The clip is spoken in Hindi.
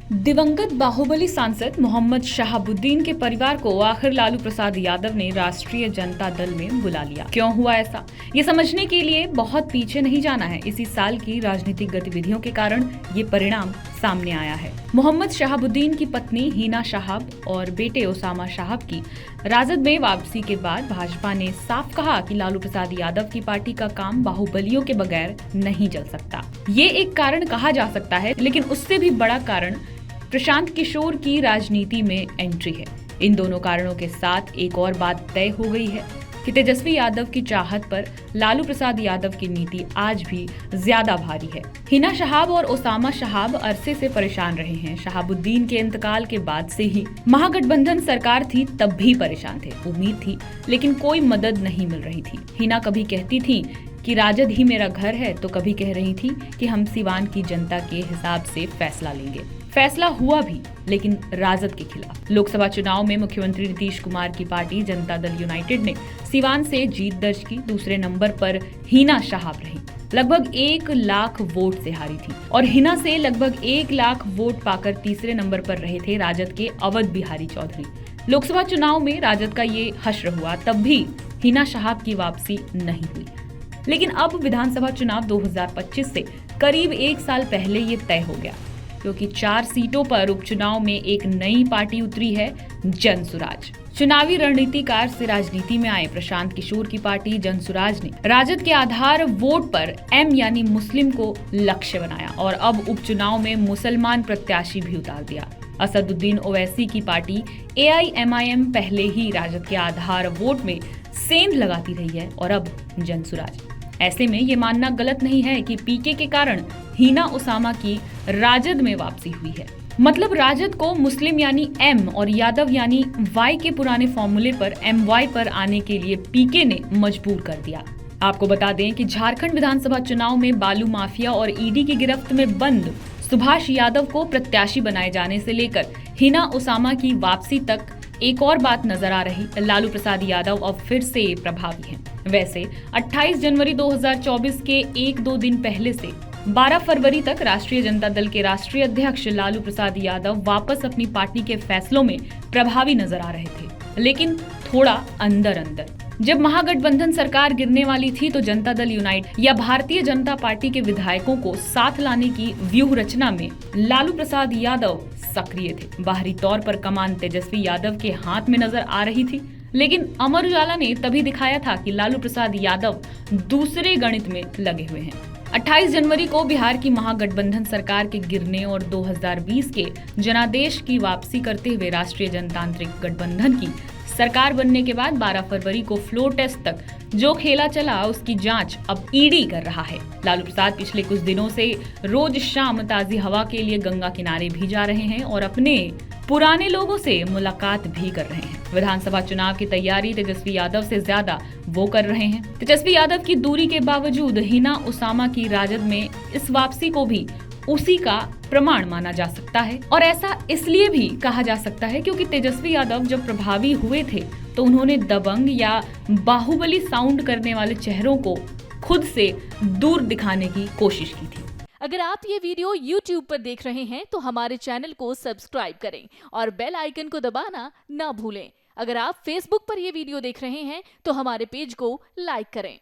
दिवंगत बाहुबली सांसद मोहम्मद शहाबुद्दीन के परिवार को आखिर लालू प्रसाद यादव ने राष्ट्रीय जनता दल में बुला लिया। क्यों हुआ ऐसा, ये समझने के लिए बहुत पीछे नहीं जाना है। इसी साल की राजनीतिक गतिविधियों के कारण ये परिणाम सामने आया है। मोहम्मद शहाबुद्दीन की पत्नी हिना शहाब और बेटे ओसामा शहाब की राजद में वापसी के बाद भाजपा ने साफ कहा कि लालू प्रसाद यादव की पार्टी का काम बाहुबलियों के बगैर नहीं चल सकता। ये एक कारण कहा जा सकता है, लेकिन उससे भी बड़ा कारण प्रशांत किशोर की राजनीति में एंट्री है। इन दोनों कारणों के साथ एक और बात तय हो गई है कि तेजस्वी यादव की चाहत पर लालू प्रसाद यादव की नीति आज भी ज्यादा भारी है। हिना शहाब और ओसामा शहाब अरसे से परेशान रहे हैं। शहाबुद्दीन के इंतकाल के बाद से ही महागठबंधन सरकार थी, तब भी परेशान थे। उम्मीद थी, लेकिन कोई मदद नहीं मिल रही थी। हिना कभी कहती थी कि राजद ही मेरा घर है, तो कभी कह रही थी कि हम सिवान की जनता के हिसाब से फैसला लेंगे। फैसला हुआ भी, लेकिन राजद के खिलाफ। लोकसभा चुनाव में मुख्यमंत्री नीतीश कुमार की पार्टी जनता दल यूनाइटेड ने सिवान से जीत दर्ज की। दूसरे नंबर पर हिना शहाब रही, लगभग 1 लाख वोट से हारी थी, और हिना से लगभग 1 लाख वोट पाकर तीसरे नंबर पर रहे थे राजद के अवध बिहारी चौधरी। लोकसभा चुनाव में राजद का ये हश्र हुआ, तब भी हिना शहाब की वापसी नहीं हुई। लेकिन अब विधानसभा चुनाव 2025 से करीब 1 साल पहले ये तय हो गया, क्योंकि 4 सीटों पर उपचुनाव में एक नई पार्टी उतरी है, जनसुराज। चुनावी रणनीतिकार से राजनीति में आए प्रशांत किशोर की पार्टी जनसुराज ने राजद के आधार वोट पर एम यानी मुस्लिम को लक्ष्य बनाया और अब उपचुनाव में मुसलमान प्रत्याशी भी उतार दिया। असदुद्दीन ओवैसी की पार्टी AIMIM पहले ही राजद के आधार वोट में सेंध लगाती रही है, और अब जनसुराज। ऐसे में ये मानना गलत नहीं है कि पीके के कारण हिना ओसामा की राजद में वापसी हुई है। मतलब राजद को मुस्लिम यानी एम और यादव यानी वाई के पुराने फॉर्मूले पर MY पर आने के लिए पीके ने मजबूर कर दिया। आपको बता दें कि झारखंड विधानसभा चुनाव में बालू माफिया और ईडी की गिरफ्त में बंद सुभाष यादव को प्रत्याशी बनाए जाने से लेकर हिना ओसामा की वापसी तक एक और बात नजर आ रही, लालू प्रसाद यादव अब फिर से प्रभावी हैं। वैसे 28 जनवरी 2024 के 1-2 दिन पहले से 12 फरवरी तक राष्ट्रीय जनता दल के राष्ट्रीय अध्यक्ष लालू प्रसाद यादव वापस अपनी पार्टी के फैसलों में प्रभावी नजर आ रहे थे, लेकिन थोड़ा अंदर अंदर। जब महागठबंधन सरकार गिरने वाली थी, तो जनता दल यूनाइटेड या भारतीय जनता पार्टी के विधायकों को साथ लाने की व्यूह रचना में लालू प्रसाद यादव सक्रिय थे। बाहरी तौर पर कमान तेजस्वी यादव के हाथ में नजर आ रही थी, लेकिन अमर उजाला ने तभी दिखाया था कि लालू प्रसाद यादव दूसरे गणित में लगे हुए हैं। 28 जनवरी को बिहार की महागठबंधन सरकार के गिरने और 2020 के जनादेश की वापसी करते हुए राष्ट्रीय जनतांत्रिक गठबंधन की सरकार बनने के बाद 12 फरवरी को फ्लोर टेस्ट तक जो खेला चला, उसकी जांच अब ईडी कर रहा है। लालू प्रसाद पिछले कुछ दिनों से रोज शाम ताजी हवा के लिए गंगा किनारे भी जा रहे हैं और अपने पुराने लोगों से मुलाकात भी कर रहे हैं। विधानसभा चुनाव की तैयारी तेजस्वी यादव से ज्यादा वो कर रहे हैं। तेजस्वी यादव की दूरी के बावजूद हिना ओसामा की राजद में इस वापसी को भी उसी का प्रमाण माना जा सकता है, और ऐसा इसलिए भी कहा जा सकता है क्योंकि तेजस्वी यादव जब प्रभावी हुए थे तो उन्होंने दबंग या बाहुबली साउंड करने वाले चेहरों को खुद से दूर दिखाने की कोशिश की थी। अगर आप ये वीडियो YouTube पर देख रहे हैं तो हमारे चैनल को सब्सक्राइब करें और बेल आइकन को दबाना ना भूलें। अगर आप Facebook पर ये वीडियो देख रहे हैं तो हमारे पेज को लाइक करें।